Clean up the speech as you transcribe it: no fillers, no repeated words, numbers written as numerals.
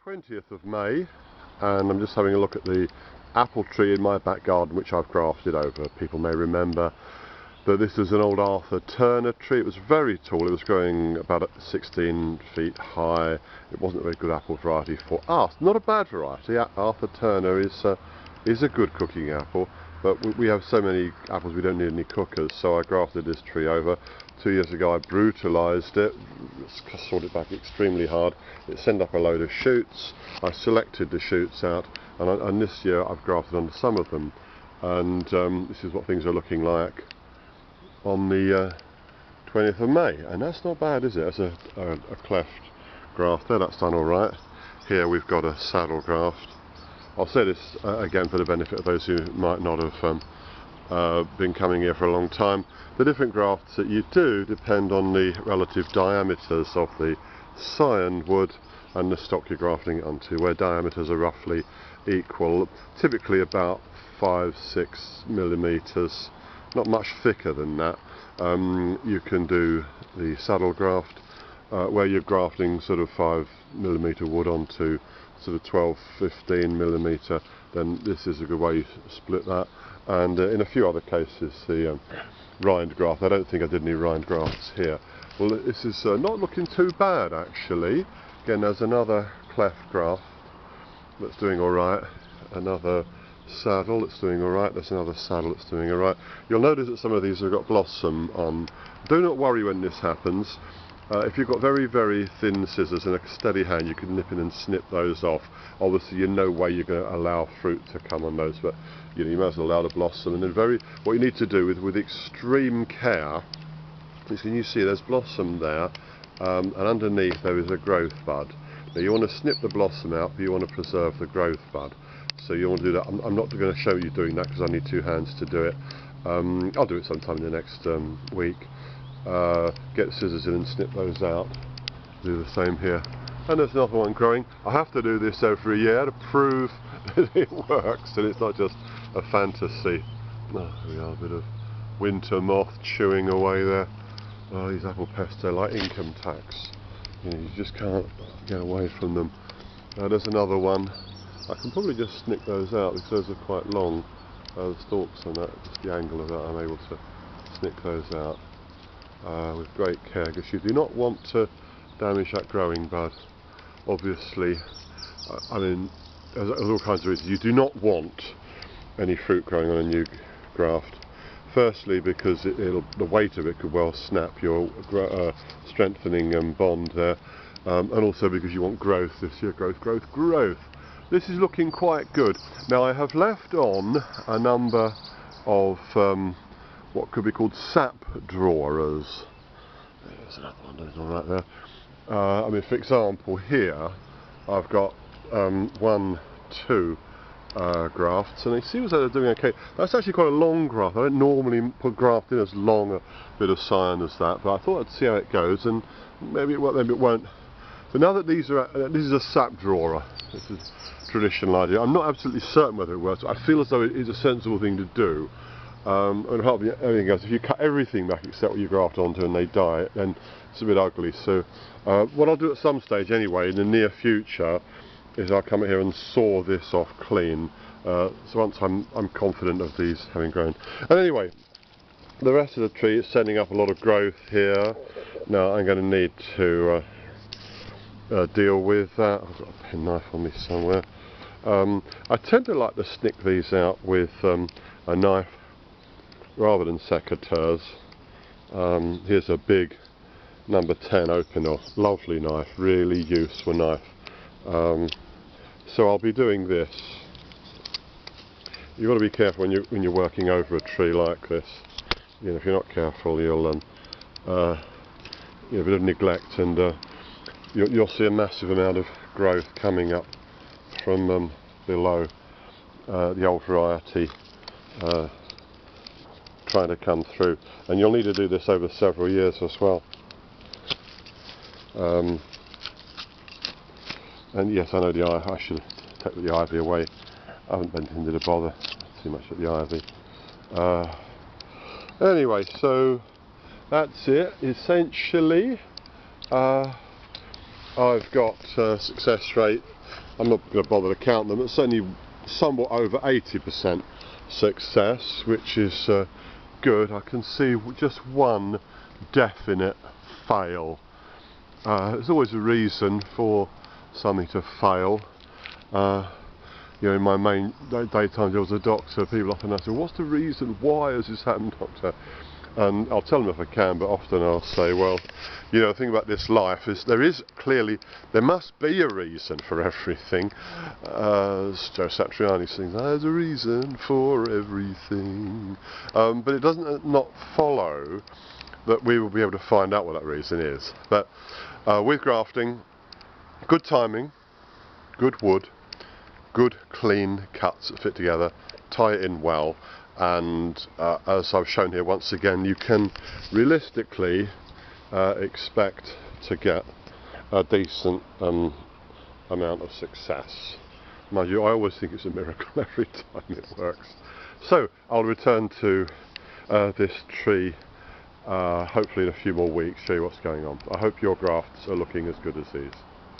20th of May, and I'm just having a look at the apple tree in my back garden which I've grafted over. People may remember that this is an old Arthur Turner tree. It was very tall, it was growing about 16 feet high. It wasn't a very good apple variety for us. Not a bad variety. Arthur Turner is a good cooking apple, but we have so many apples we don't need any cookers, so I grafted this tree over. 2 years ago I brutalised it, sawed it back extremely hard. It sent up a load of shoots. I selected the shoots out, and this year I've grafted onto some of them, and this is what things are looking like on the 20th of May, and that's not bad, is it? That's a cleft graft there, that's done alright. Here we've got a saddle graft. I'll say this again for the benefit of those who might not have been coming here for a long time. The different grafts that you do depend on the relative diameters of the scion wood and the stock you're grafting it onto, where diameters are roughly equal, typically about 5-6 millimeters, not much thicker than that. You can do the saddle graft where you're grafting sort of 5 millimeter wood onto sort of 12-15 millimeter. Then this is a good way to split that, and in a few other cases the rind graft. I don't think I did any rind grafts here. Well, this is not looking too bad actually. Again, there's another cleft graft that's doing alright, another saddle that's doing alright, there's another saddle that's doing alright. You'll notice that some of these have got blossom on. Do not worry when this happens. If you've got very, very thin scissors and a steady hand, you can nip in and snip those off. Obviously, you know way you're going to allow fruit to come on those, but you might as well allow the blossom. And then what you need to do with extreme care is, can you see there's blossom there, and underneath there is a growth bud. Now you want to snip the blossom out, but you want to preserve the growth bud. So you want to do that. I'm not going to show you doing that because I need two hands to do it. I'll do it sometime in the next week. Get scissors in and snip those out. Do the same here. And there's another one growing. I have to do this every year to prove that it works and it's not just a fantasy. Oh, here we are, a bit of winter moth chewing away there. Oh, these apple pests, they're like income tax. You just can't get away from them. There's another one. I can probably just snip those out because those are quite long. The stalks and that, just the angle of that, I'm able to snip those out with great care, because you do not want to damage that growing bud. Obviously, I mean, there's all kinds of reasons. You do not want any fruit growing on a new graft. Firstly, because the weight of it could well snap your strengthening bond there, and also because you want growth this year. Growth. This is looking quite good. Now I have left on a number of what could be called sap drawers. There's another one doing all right there. I mean, for example, here I've got 1, 2 grafts, and it seems like they're doing okay. That's actually quite a long graft. I don't normally put graft in as long a bit of scion as that, but I thought I'd see how it goes, and maybe it won't, maybe it won't. So now that these are, this is a sap drawer. This is a traditional idea. I'm not absolutely certain whether it works. I feel as though it is a sensible thing to do. And hardly everything else. If you cut everything back except what you graft onto and they die, then it's a bit ugly. So what I'll do at some stage anyway, in the near future, is I'll come here and saw this off clean. So once I'm confident of these having grown. And anyway, the rest of the tree is sending up a lot of growth here. Now I'm going to need to deal with that. I've got a penknife on me somewhere. I tend to like to snip these out with a knife rather than secateurs. Here's a big number 10 opener, lovely knife, really useful knife. So I'll be doing this. You've got to be careful when you're working over a tree like this. You know, if you're not careful, you'll a bit of neglect, and you'll see a massive amount of growth coming up from below. The old variety trying to come through, and you'll need to do this over several years as well. And yes, I know I should take the ivy away. I haven't intended to bother too much at the ivy. Anyway, so that's it essentially. I've got success rate, I'm not going to bother to count them, it's only somewhat over 80% success, which is good. I can see just one definite fail. There's always a reason for something to fail. You know, in my main daytime job as a doctor, people often ask, what's the reason, why has this happened, doctor? And I'll tell them if I can, but often I'll say, well, you know, the thing about this life is there must be a reason for everything. As Joe Satriani sings, there's a reason for everything. But it doesn't not follow that we will be able to find out what that reason is. But with grafting, good timing, good wood, good clean cuts that fit together, tie it in well, and as I've shown here once again, you can realistically expect to get a decent amount of success. Mind you, I always think it's a miracle every time it works. So I'll return to this tree hopefully in a few more weeks, show you what's going on. I hope your grafts are looking as good as these.